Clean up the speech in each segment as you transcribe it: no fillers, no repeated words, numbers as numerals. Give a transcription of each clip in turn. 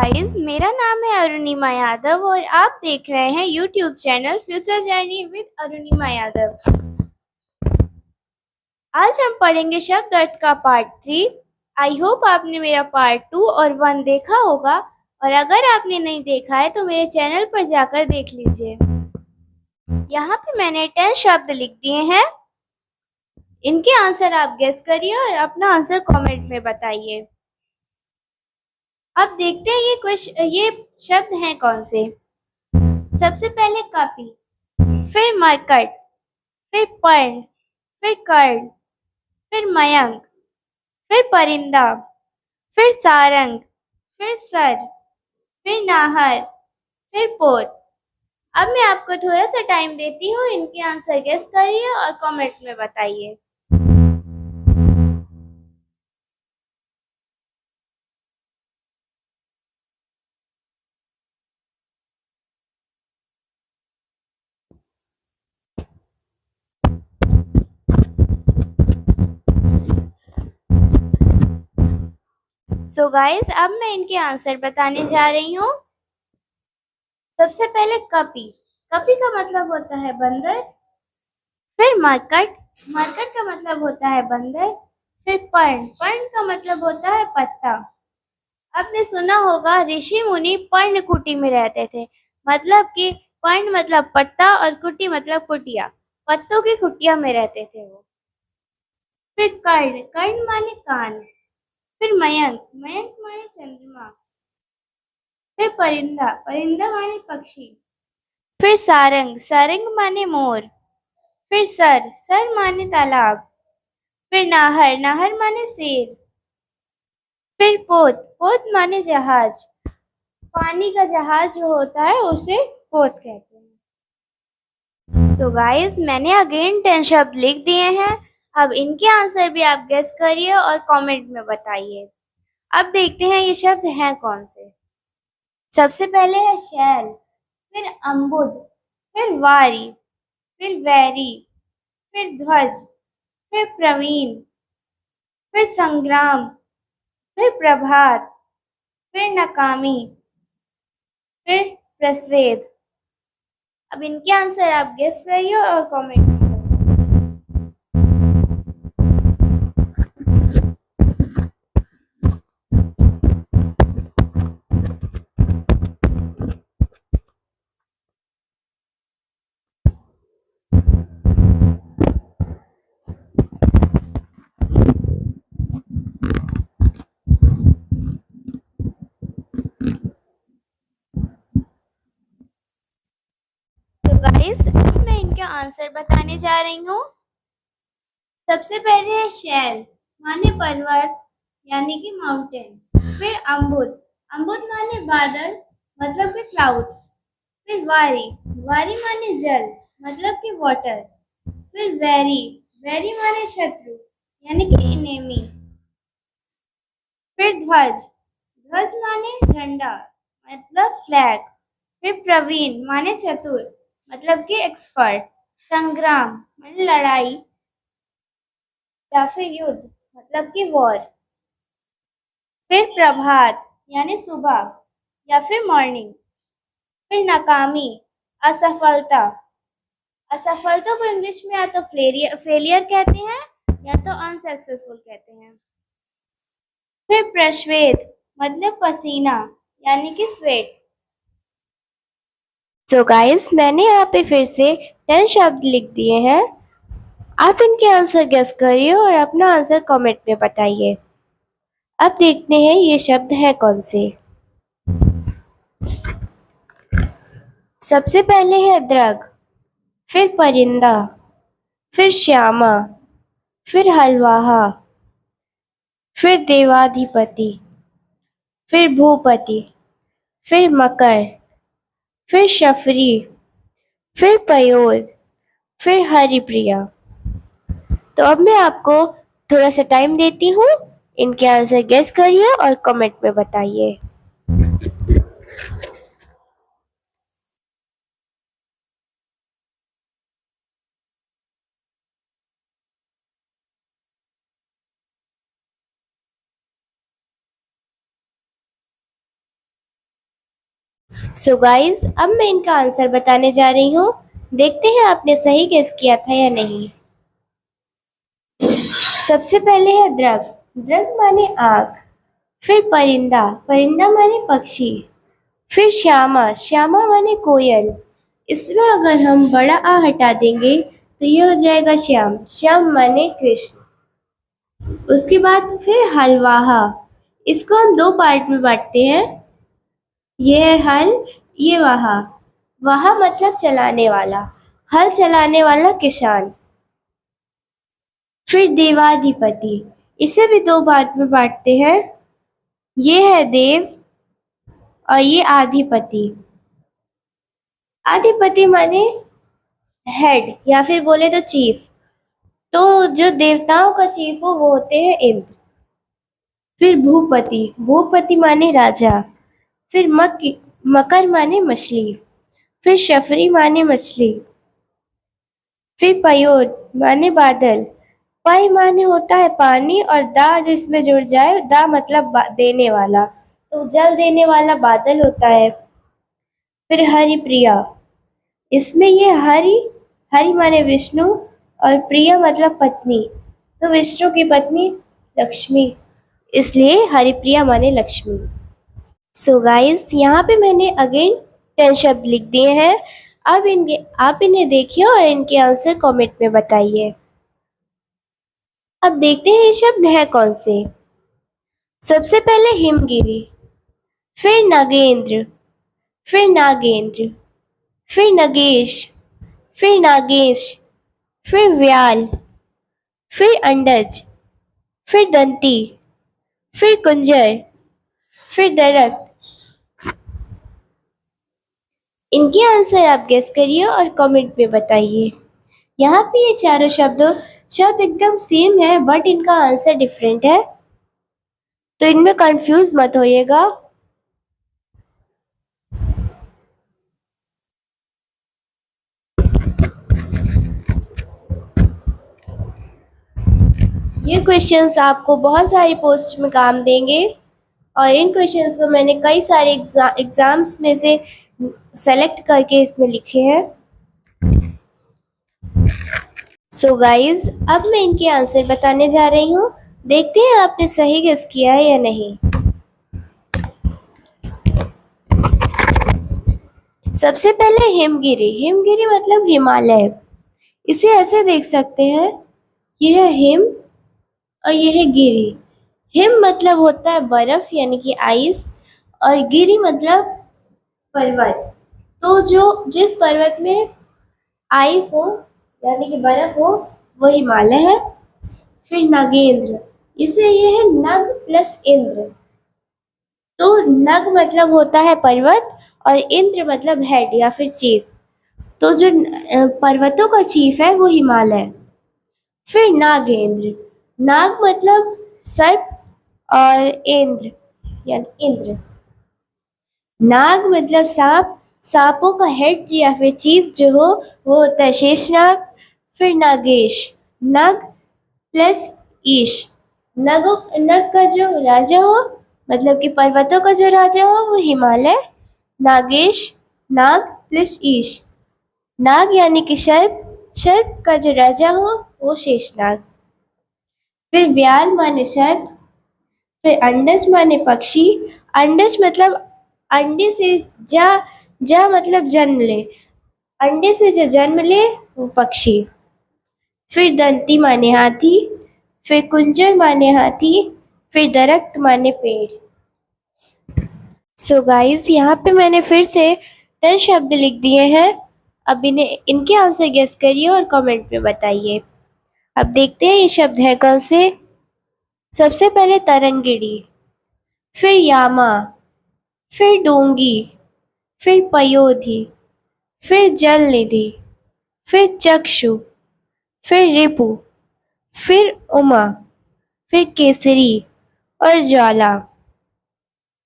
Guys, मेरा नाम है अरुणिमा यादव और आप देख रहे हैं YouTube channel future journey with Arunima Yadav. आज हम पढ़ेंगे शब्द अर्थ का पार्ट 3। आई होप आपने मेरा पार्ट 2 और 1 देखा होगा, और अगर आपने नहीं देखा है तो मेरे चैनल पर जाकर देख लीजिए। यहाँ पे मैंने 10 शब्द लिख दिए हैं। इनके आंसर आप गेस करिए और अपना आंसर कमेंट में बताइए। अब देखते हैं ये शब्द हैं कौन से। सबसे पहले कॉपी, फिर मरकट, फिर पर्ण, फिर कर्ण, फिर मयंक, फिर परिंदा, फिर सारंग, फिर सर, फिर नाहर, फिर पोत। अब मैं आपको थोड़ा सा टाइम देती हूँ, इनके आंसर गेस करिए और कमेंट में बताइए। सो गाइस, अब मैं इनके आंसर बताने जा रही हूँ। सबसे पहले कपी, कपी का मतलब होता है बंदर। फिर मरकट, मरकट का मतलब होता है बंदर। फिर पर्ण, पर्ण का मतलब होता है पत्ता। आपने सुना होगा ऋषि मुनि पर्णकुटी में रहते थे, मतलब कि पर्ण मतलब पत्ता और कुटी मतलब कुटिया, पत्तों की कुटिया में रहते थे वो। फिर कर्ण, कर्ण माने कान। फिर मयंक, मयंक माने चंद्रमा। फिर परिंदा, परिंदा माने पक्षी। फिर सारंग, सारंग माने मोर। फिर सर, सर माने तालाब। फिर नाहर, नाहर माने शेर। फिर पोत, पोत माने जहाज। पानी का जहाज जो होता है उसे पोत कहते हैं। सो गाइस, मैंने अगेन 10 शब्द लिख दिए हैं। अब इनके आंसर भी आप गेस करिए और कमेंट में बताइए। अब देखते हैं ये शब्द हैं कौन से। सबसे पहले है शैल, फिर अम्बुद, फिर वारी, फिर वैरी, फिर ध्वज, फिर प्रवीण, फिर संग्राम, फिर प्रभात, फिर नकामी, फिर प्रस्वेद। अब इनके आंसर आप गेस करिए और कमेंट में। तो गाइस, अब मैं इनका आंसर बताने जा रही हूँ। सबसे पहले है शैल, माने पर्वत यानी कि माउंटेन। फिर अम्बुद, अम्बुद माने बादल मतलब कि क्लाउड्स। फिर वारी, वारी माने जल मतलब कि वाटर। फिर वैरी, वैरी माने शत्रु यानी कि इनेमी। फिर ध्वज, ध्वज माने झंडा मतलब फ्लैग। फिर प्रवीण माने चतुर मतलब कि एक्सपर्ट। संग्राम माने लड़ाई या फिर युद्ध मतलब कि वॉर। फिर प्रभात यानी सुबह या फिर मॉर्निंग। फिर नाकामी, असफलता, असफलता को इंग्लिश में या तो फेलियर कहते हैं या तो अनसक्सेसफुल कहते हैं। फिर प्रश्वेद मतलब पसीना यानी कि स्वेट। सो गाइस, मैंने यहाँ पे फिर से 10 शब्द लिख दिए हैं। आप इनके आंसर गेस करिए और अपना आंसर कमेंट में बताइए। अब देखते हैं ये शब्द है कौन से। सबसे पहले है दृग, फिर परिंदा, फिर श्यामा, फिर हलवाहा, फिर देवाधिपति, फिर भूपति, फिर मकर, फिर शफरी, फिर पयोद, फिर हरिप्रिया। तो अब मैं आपको थोड़ा सा टाइम देती हूँ, इनके आंसर गेस करिए और कमेंट में बताइए। सो गाइस, अब मैं इनका आंसर बताने जा रही हूँ। देखते हैं आपने सही गेस किया था या नहीं। सबसे पहले है दृग। दृग माने आँख। फिर परिंदा। परिंदा माने पक्षी। फिर श्यामा। श्यामा माने कोयल। इसमें अगर हम बड़ा आ हटा देंगे तो ये हो जाएगा श्याम। श्याम माने कृष्ण। उसके बाद फिर हलवाहा। इसको हम दो पार्ट में बांटते हैं। ये है हल, ये वाहा। वाहा मतलब चलाने वाला। हल चलाने वाला किसान। फिर देवाधिपति। इसे भी दो पार्ट में बांटते हैं। ये है देव और ये आधिपति। आधिपति माने हेड या फिर बोले तो चीफ। तो जो देवताओं का चीफ हो वो होते हैं इंद्र। फिर भूपति। भूपति माने राजा। फिर मकर माने मछली। फिर शफरी माने मछली। फिर पयोद माने बादल। पय माने होता है पानी और दा जिसमें जुड़ जाए, दा मतलब देने वाला, तो जल देने वाला बादल होता है। फिर हरिप्रिया। इसमें ये हरि, हरि माने विष्णु और प्रिया मतलब पत्नी, तो विष्णु की पत्नी लक्ष्मी, इसलिए हरिप्रिया माने लक्ष्मी। सो गाइस, यहाँ पे मैंने अगेन 10 शब्द लिख दिए हैं। अब इनके आप इन्हें देखिए और इनके आंसर कमेंट में बताइए। अब देखते हैं ये शब्द है कौन से। सबसे पहले हिमगिरी। फिर नागेंद्र। फिर नागेंद्र। फिर नगेश। फिर नागेश। फिर व्याल। फिर अंडज। फिर दंती। फिर कुंजर। फिर दरख्त। इनके आंसर आप गेस करिए और कमेंट में बताइए। यहाँ पे ये चारों शब्द एकदम सेम है बट इनका आंसर डिफरेंट है, तो इनमें कंफ्यूज मत होइएगा। ये क्वेश्चंस आपको बहुत सारी पोस्ट में काम देंगे और इन क्वेश्चंस को मैंने कई सारे एग्जाम्स में से सेलेक्ट करके इसमें लिखे हैं। सो गाइज, अब मैं इनके आंसर बताने जा रही हूँ। देखते हैं आपने सही गेस किया है या नहीं। सबसे पहले हिमगिरी। हिमगिरी मतलब हिमालय। इसे ऐसे देख सकते हैं, यह है हिम और यह है गिरी। हिम मतलब होता है बर्फ यानी कि आइस, और गिरी मतलब पर्वत। तो जो जिस पर्वत में आइस हो यानी कि बर्फ हो वो हिमालय है। फिर नागेंद्र, इसे ये है नग प्लस इंद्र। तो नग मतलब होता है पर्वत और इंद्र मतलब हेड या फिर चीफ। तो जो पर्वतों का चीफ है वो हिमालय। फिर नागेंद्र। नाग मतलब सर्प और इंद्र यानी इंद्र। नाग मतलब सांप। सांपों का हेड या फिर चीफ जो हो वो होता है शेषनाग। फिर नागेश। नग प्लस ईश। नग का जो राजा हो मतलब कि पर्वतों का जो राजा हो वो हिमालय। नागेश। नाग प्लस ईश। नाग यानी कि सर्प। सर्प का जो राजा हो वो शेषनाग। फिर व्याल माने सर्प। फिर अंडज माने पक्षी। अंडज मतलब अंडे से जा, जा मतलब जन्म ले, अंडे से जो जन्म ले वो पक्षी। फिर दंती माने हाथी। फिर कुंजर माने हाथी। फिर दरख्त माने पेड़। सो गाइस, यहाँ पे मैंने फिर से 10 शब्द लिख दिए हैं। अब इन्हें इनके आंसर गेस करिए और कमेंट में बताइए। अब देखते हैं ये शब्द है कौन से। सबसे पहले तरंगिणी। फिर यामा। फिर डोंगी। फिर पयोधी। फिर जल निधि। फिर चक्षु। फिर रिपु। फिर उमा। फिर केसरी और ज्वाला।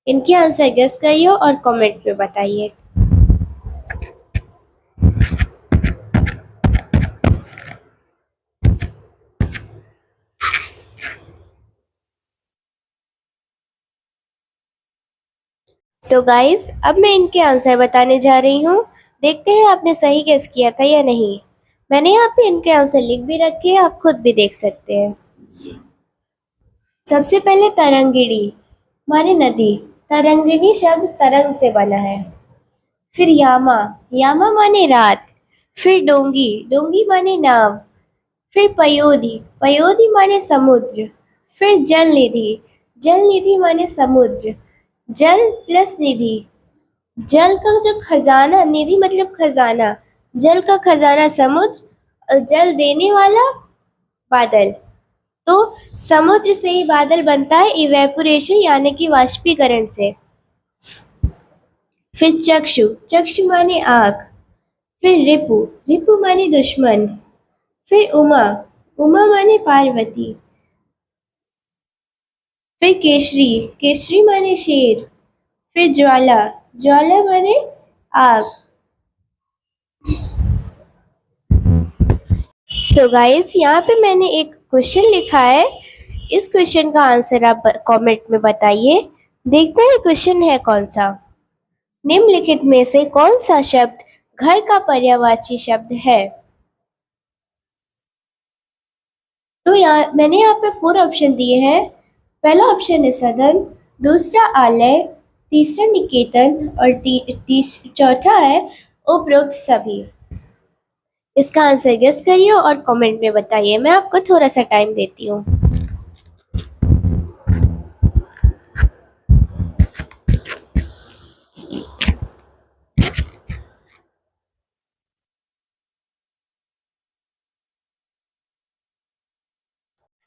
इनके आंसर गेस करिए और कमेंट में बताइए। सो गाइस, अब मैं इनके आंसर बताने जा रही हूँ। देखते हैं आपने सही गेस किया था या नहीं। मैंने यहाँ पे इनके आंसर लिख भी रखे हैं, आप खुद भी देख सकते हैं। सबसे पहले तरंगिणी माने नदी। तरंगिणी शब्द तरंग से बना है। फिर यामा, यामा माने रात। फिर डोंगी, डोंगी माने नाव। फिर पयोधी, पयोधी माने समुद्र। फिर जल निधि, जल निधि माने समुद्र। जल प्लस निधि, जल का जो खजाना, निधि मतलब खजाना, जल का खजाना समुद्र और जल देने वाला बादल। तो समुद्र से ही बादल बनता है इवेपोरेशन यानी कि वाष्पीकरण से। फिर चक्षु, चक्षु माने आँख। फिर रिपु, रिपु माने दुश्मन। फिर उमा, उमा माने पार्वती। फिर केसरी, केसरी माने शेर। फिर ज्वाला, ज्वाला माने आग। सो गाइस, यहाँ पे मैंने एक क्वेश्चन लिखा है। इस क्वेश्चन का आंसर आप कमेंट में बताइए। देखते हैं क्वेश्चन है कौन सा। निम्नलिखित में से कौन सा शब्द घर का पर्यायवाची शब्द है? तो मैंने यहाँ पे 4 ऑप्शन दिए हैं। पहला ऑप्शन है सदन, दूसरा आलय, तीसरा निकेतन और चौथा है उपरोक्त सभी। इसका आंसर गेस करिए और कमेंट में बताइए। मैं आपको थोड़ा सा टाइम देती हूँ।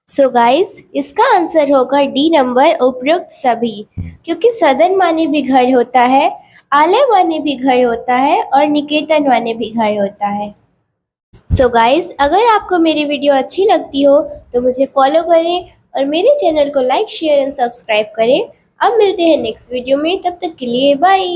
सो गाइस, इसका आंसर होगा डी नंबर, उपयुक्त सभी। क्योंकि सदन माने भी घर होता है, आलय माने भी घर होता है और निकेतन माने भी घर होता है। सो गाइस, अगर आपको मेरी वीडियो अच्छी लगती हो तो मुझे फॉलो करें और मेरे चैनल को लाइक शेयर एंड सब्सक्राइब करें। अब मिलते हैं नेक्स्ट वीडियो में, तब तक के लिए बाय।